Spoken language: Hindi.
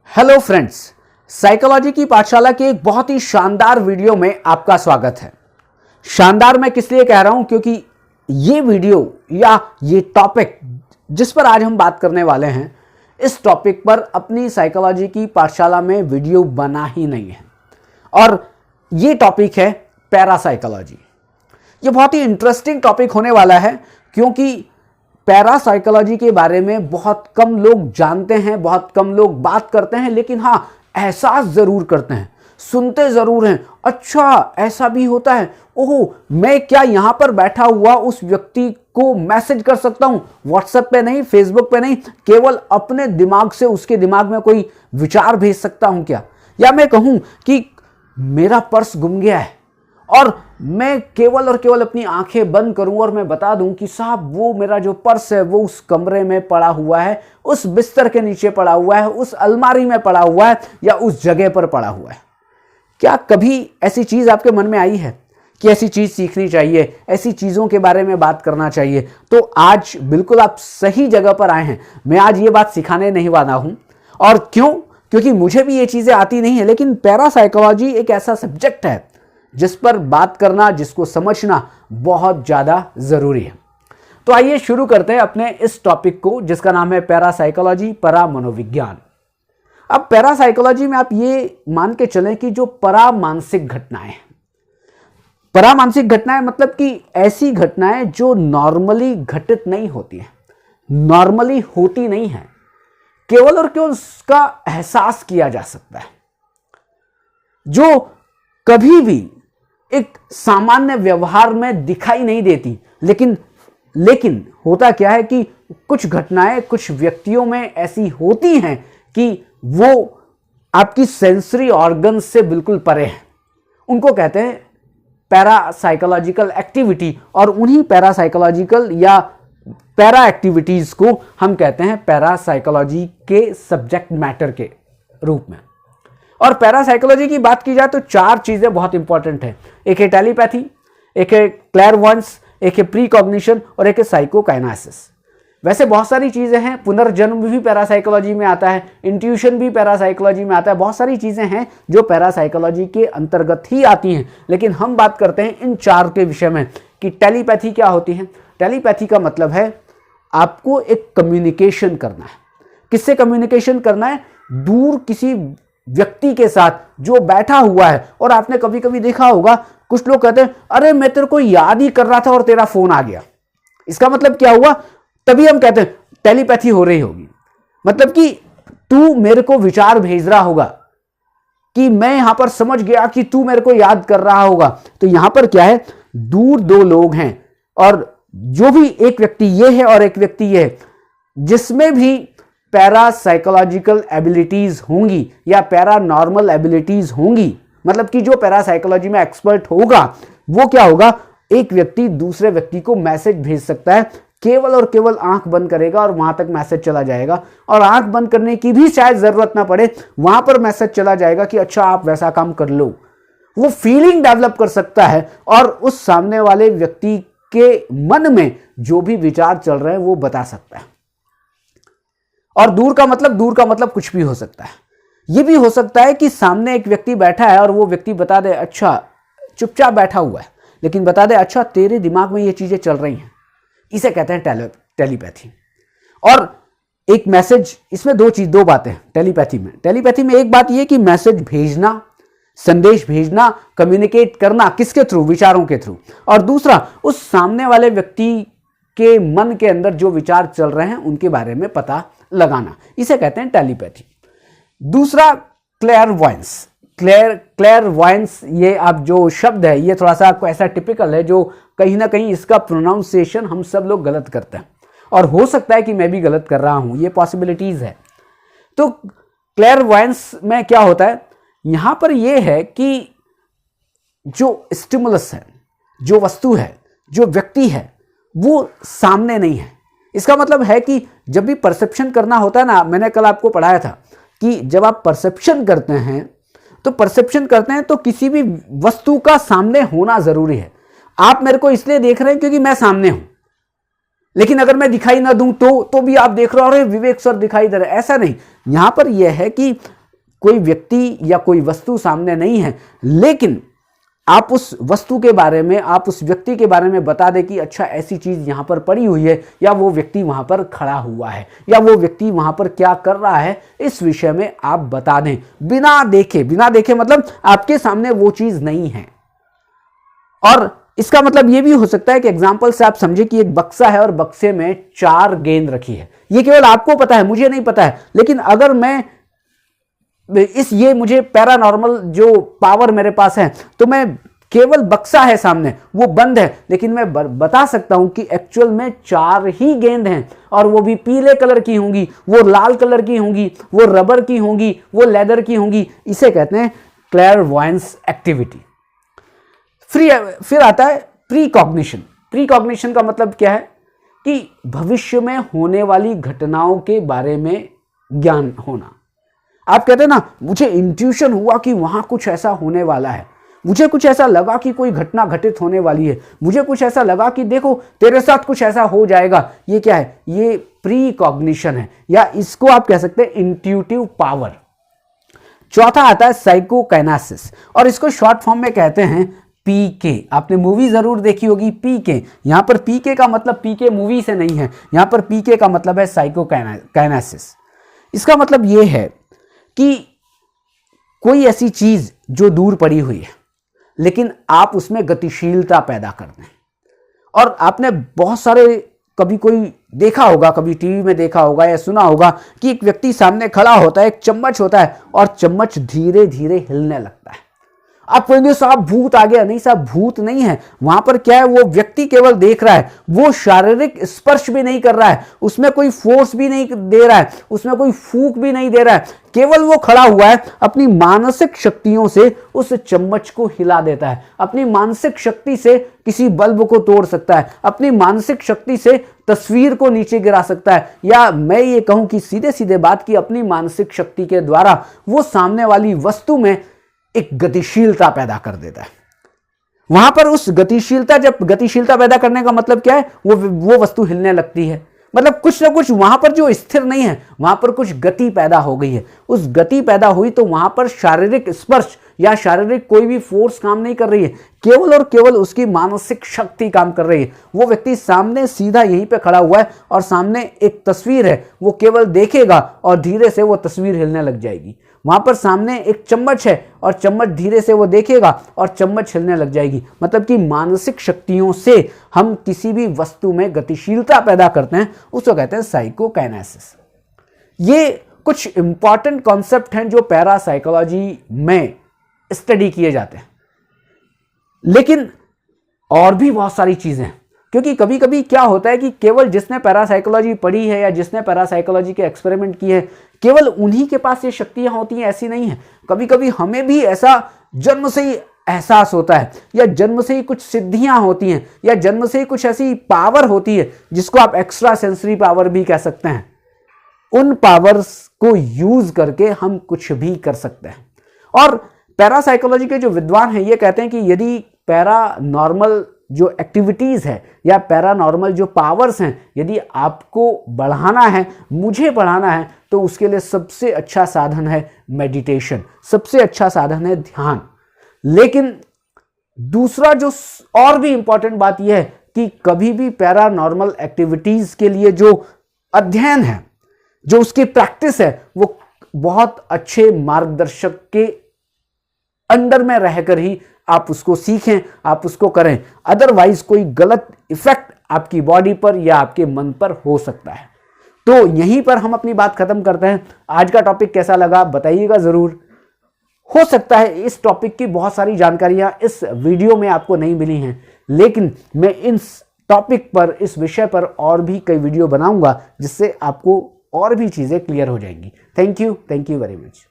हेलो फ्रेंड्स, साइकोलॉजी की पाठशाला के एक बहुत ही शानदार वीडियो में आपका स्वागत है। शानदार मैं किस लिए कह रहा हूं, क्योंकि ये वीडियो या ये टॉपिक जिस पर आज हम बात करने वाले हैं, इस टॉपिक पर अपनी साइकोलॉजी की पाठशाला में वीडियो बना ही नहीं है। और ये टॉपिक है पैरासाइकोलॉजी। ये बहुत ही इंटरेस्टिंग टॉपिक होने वाला है, क्योंकि पैरासाइकोलॉजी के बारे में बहुत कम लोग जानते हैं, बहुत कम लोग बात करते हैं, लेकिन हाँ, एहसास जरूर करते हैं, सुनते जरूर हैं। अच्छा, ऐसा भी होता है, ओह, मैं क्या यहां पर बैठा हुआ उस व्यक्ति को मैसेज कर सकता हूं? व्हाट्सएप पे नहीं, फेसबुक पे नहीं, केवल अपने दिमाग से उसके दिमाग में कोई विचार भेज सकता हूं क्या? या मैं कहूं कि मेरा पर्स गुम गया है और मैं केवल और केवल अपनी आंखें बंद करूं और मैं बता दूं कि साहब, वो मेरा जो पर्स है वो उस कमरे में पड़ा हुआ है, उस बिस्तर के नीचे पड़ा हुआ है, उस अलमारी में पड़ा हुआ है, या उस जगह पर पड़ा हुआ है। क्या कभी ऐसी चीज आपके मन में आई है कि ऐसी चीज सीखनी चाहिए, ऐसी चीजों के बारे में बात करना चाहिए? तो आज बिल्कुल आप सही जगह पर आए हैं। मैं आज ये बात सिखाने नहीं वाला हूं। और क्यों? क्योंकि मुझे भी ये चीजें आती नहीं है, लेकिन पैरासाइकोलॉजी एक ऐसा सब्जेक्ट है जिस पर बात करना, जिसको समझना बहुत ज्यादा जरूरी है। तो आइए शुरू करते हैं अपने इस टॉपिक को, जिसका नाम है पैरासाइकोलॉजी, परामनोविज्ञान। अब पैरासाइकोलॉजी में आप ये मान के चलें कि जो परामानसिक घटनाएं हैं, परामानसिक घटनाएं मतलब कि ऐसी घटनाएं जो नॉर्मली घटित नहीं होती हैं, नॉर्मली होती नहीं है, केवल और केवल उसका एहसास किया जा सकता है, जो कभी भी एक सामान्य व्यवहार में दिखाई नहीं देती। लेकिन होता क्या है कि कुछ घटनाएं कुछ व्यक्तियों में ऐसी होती हैं कि वो आपकी सेंसरी ऑर्गन से बिल्कुल परे हैं। उनको कहते हैं पैरासाइकोलॉजिकल एक्टिविटी, और उन्हीं पैरासाइकोलॉजिकल या पैरा एक्टिविटीज को हम कहते हैं पैरासाइकोलॉजी के सब्जेक्ट मैटर के रूप में। और पैरासाइकोलॉजी की बात की जाए तो चार चीजें बहुत इंपॉर्टेंट है। एक है टेलीपैथी, एक है क्लेयरवॉयंस, एक है प्रीकॉग्निशन और एक है साइकोकाइनेसिस। वैसे बहुत सारी चीजें हैं, पुनर्जन्म भी पैरासाइकोलॉजी में आता है, इंट्यूशन भी पैरासाइकोलॉजी में आता है, बहुत सारी चीजें हैं जो पैरासाइकोलॉजी के अंतर्गत ही आती हैं। लेकिन हम बात करते हैं इन चार के विषय में कि टेलीपैथी क्या होती है। टेलीपैथी का मतलब है आपको एक कम्युनिकेशन करना है। किससे कम्युनिकेशन करना है? दूर किसी व्यक्ति के साथ जो बैठा हुआ है। और आपने कभी कभी देखा होगा, कुछ लोग कहते हैं, अरे मैं तेरे को याद ही कर रहा था और तेरा फोन आ गया। इसका मतलब क्या हुआ? तभी हम कहते हैं टेलीपैथी हो रही होगी। मतलब कि तू मेरे को विचार भेज रहा होगा, कि मैं यहां पर समझ गया कि तू मेरे को याद कर रहा होगा। तो यहां पर क्या है, दूर दो लोग हैं और जो भी एक व्यक्ति ये है और एक व्यक्ति ये है, जिसमें भी पैरासाइकोलॉजिकल एबिलिटीज होंगी या पैरानॉर्मल एबिलिटीज होंगी, मतलब कि जो पैरासाइकोलॉजी में एक्सपर्ट होगा, वो क्या होगा, एक व्यक्ति दूसरे व्यक्ति को मैसेज भेज सकता है। केवल और केवल आंख बंद करेगा और वहां तक मैसेज चला जाएगा, और आंख बंद करने की भी शायद जरूरत ना पड़े, वहां पर मैसेज चला जाएगा कि अच्छा आप वैसा काम कर लो। वो फीलिंग डेवलप कर सकता है और उस सामने वाले व्यक्ति के मन में जो भी विचार चल रहे हैं वो बता सकता है। और दूर का मतलब कुछ भी हो सकता है। यह भी हो सकता है कि सामने एक व्यक्ति बैठा है और वो व्यक्ति बता दे, अच्छा चुपचाप बैठा हुआ है, लेकिन बता दे, अच्छा तेरे दिमाग में ये चीजें चल रही हैं। इसे कहते हैं टेलीपैथी। और एक मैसेज, इसमें दो बातें हैं टेलीपैथी में एक बात यह कि मैसेज भेजना, संदेश भेजना, कम्युनिकेट करना, किसके थ्रू? विचारों के थ्रू। और दूसरा, उस सामने वाले व्यक्ति के मन के अंदर जो विचार चल रहे हैं उनके बारे में पता लगाना, इसे कहते हैं टेलीपैथी। दूसरा क्लेयरवॉयंस। क्लेयरवॉयंस, ये आप जो शब्द है, ये थोड़ा सा आपको ऐसा टिपिकल है जो कहीं ना कहीं इसका प्रोनाउंसिएशन हम सब लोग गलत करते हैं, और हो सकता है कि मैं भी गलत कर रहा हूं, ये पॉसिबिलिटीज है। तो क्लेयरवॉयंस में क्या होता है, यहां पर यह है कि जो स्टिमुलस है, जो वस्तु है, जो व्यक्ति है, वो सामने नहीं है। इसका मतलब है कि जब भी परसेप्शन करना होता है ना, मैंने कल आपको पढ़ाया था कि जब आप परसेप्शन करते हैं तो किसी भी वस्तु का सामने होना जरूरी है। आप मेरे को इसलिए देख रहे हैं क्योंकि मैं सामने हूं, लेकिन अगर मैं दिखाई ना दूं तो भी आप देख रहे हो, अरे विवेक सर दिखाई दे रहे, ऐसा नहीं। यहां पर यह है कि कोई व्यक्ति या कोई वस्तु सामने नहीं है, लेकिन आप उस वस्तु के बारे में, आप उस व्यक्ति के बारे में बता दें कि अच्छा ऐसी चीज यहां पर पड़ी हुई है, या वो व्यक्ति वहां पर खड़ा हुआ है, या वो व्यक्ति वहां पर क्या कर रहा है, इस विषय में आप बता दें बिना देखे मतलब आपके सामने वो चीज नहीं है। और इसका मतलब ये भी हो सकता है कि एग्जाम्पल से आप समझे कि एक बक्सा है और बक्से में 4 गेंद रखी है। ये केवल आपको पता है, मुझे नहीं पता है, लेकिन अगर मैं ये मुझे पैरानॉर्मल जो पावर मेरे पास है, तो मैं केवल बक्सा है सामने, वो बंद है, लेकिन मैं बता सकता हूं कि एक्चुअल में 4 ही गेंद हैं, और वो भी पीले कलर की होंगी, वो लाल कलर की होंगी, वो रबर की होंगी, वो लेदर की होंगी। इसे कहते हैं क्लेयरवॉयंस एक्टिविटी। फिर आता है प्रीकॉग्निशन। प्रीकॉग्निशन का मतलब क्या है कि भविष्य में होने वाली घटनाओं के बारे में ज्ञान होना। आप कहते हैं ना, मुझे इंट्यूशन हुआ कि वहां कुछ ऐसा होने वाला है, मुझे कुछ ऐसा लगा कि कोई घटना घटित होने वाली है, मुझे कुछ ऐसा लगा कि देखो तेरे साथ कुछ ऐसा हो जाएगा। ये क्या है? ये प्रीकॉग्निशन है, या इसको आप कह सकते हैं इंट्यूटिव पावर। चौथा आता है साइकोकाइनेसिस, और इसको शॉर्ट फॉर्म में कहते हैं पीके। आपने मूवी जरूर देखी होगी पीके। यहां पर पीके का मतलब पीके मूवी से नहीं है, यहां पर पीके का मतलब है साइकोकाइनेसिस। इसका मतलब यह है कि कोई ऐसी चीज जो दूर पड़ी हुई है, लेकिन आप उसमें गतिशीलता पैदा कर दें। और आपने बहुत सारे, कभी कोई देखा होगा, कभी टीवी में देखा होगा या सुना होगा कि एक व्यक्ति सामने खड़ा होता है, एक चम्मच होता है और चम्मच धीरे धीरे हिलने लगता है। आप कहेंगे साहब भूत आ गया। नहीं साहब, भूत नहीं है। वहां पर क्या है, वो व्यक्ति केवल देख रहा है, वो शारीरिक स्पर्श भी नहीं कर रहा है, उसमें कोई फोर्स भी नहीं दे रहा है, उसमें कोई फूंक भी नहीं दे रहा है, केवल वो खड़ा हुआ है, अपनी मानसिक शक्तियों से उस चम्मच को हिला देता है, अपनी मानसिक शक्ति से किसी बल्ब को तोड़ सकता है, अपनी मानसिक शक्ति से तस्वीर को नीचे गिरा सकता है, या मैं ये कहूं कि सीधे सीधे बात की अपनी मानसिक शक्ति के द्वारा वो सामने वाली वस्तु में एक गतिशीलता पैदा कर देता है। वहां पर उस जब गतिशीलता पैदा करने का मतलब क्या है, वो वस्तु हिलने लगती है, मतलब कुछ ना कुछ वहां पर जो स्थिर नहीं है, वहां पर कुछ गति पैदा हो गई है। उस गति पैदा हुई तो वहां पर शारीरिक स्पर्श या शारीरिक कोई भी फोर्स काम नहीं कर रही है, केवल और केवल उसकी मानसिक शक्ति काम कर रही है। वो व्यक्ति सामने सीधा यहीं पे खड़ा हुआ है और सामने एक तस्वीर है, वो केवल देखेगा और धीरे से वो तस्वीर हिलने लग जाएगी। वहां पर सामने एक चम्मच है और चम्मच धीरे से वो देखेगा और चम्मच हिलने लग जाएगी। मतलब कि मानसिक शक्तियों से हम किसी भी वस्तु में गतिशीलता पैदा करते हैं, उसको कहते हैं साइकोकाइनेसिस। ये कुछ इंपॉर्टेंट कॉन्सेप्ट हैं जो पैरासाइकोलॉजी में स्टडी किए जाते हैं, लेकिन और भी बहुत सारी चीजें हैं। क्योंकि कभी कभी क्या होता है कि केवल जिसने पैरासाइकोलॉजी पढ़ी है या जिसने पैरासाइकोलॉजी के एक्सपेरिमेंट किए हैं, केवल उन्हीं के पास ये शक्तियां होती हैं, ऐसी नहीं है। कभी कभी हमें भी ऐसा जन्म से ही एहसास होता है, या जन्म से ही कुछ सिद्धियां होती हैं, या जन्म से ही कुछ ऐसी पावर होती है जिसको आप एक्स्ट्रा सेंसरी पावर भी कह सकते हैं। उन पावर्स को यूज करके हम कुछ भी कर सकते हैं। और पैरासाइकोलॉजी के जो विद्वान हैं ये कहते हैं कि यदि पैरानॉर्मल जो एक्टिविटीज है या पैरानॉर्मल जो पावर्स हैं, यदि आपको बढ़ाना है, मुझे बढ़ाना है, तो उसके लिए सबसे अच्छा साधन है मेडिटेशन, सबसे अच्छा साधन है ध्यान। लेकिन दूसरा जो और भी इंपॉर्टेंट बात यह है कि कभी भी पैरानॉर्मल एक्टिविटीज के लिए जो अध्ययन है, जो उसकी प्रैक्टिस है, वो बहुत अच्छे मार्गदर्शक के अंडर में रहकर ही आप उसको सीखें, आप उसको करें। अदरवाइज कोई गलत इफेक्ट आपकी बॉडी पर या आपके मन पर हो सकता है। तो यहीं पर हम अपनी बात खत्म करते हैं। आज का टॉपिक कैसा लगा बताइएगा जरूर। हो सकता है इस टॉपिक की बहुत सारी जानकारियां इस वीडियो में आपको नहीं मिली हैं, लेकिन मैं इस टॉपिक पर, इस विषय पर और भी कई वीडियो बनाऊंगा जिससे आपको और भी चीजें क्लियर हो जाएंगी। Thank you very much.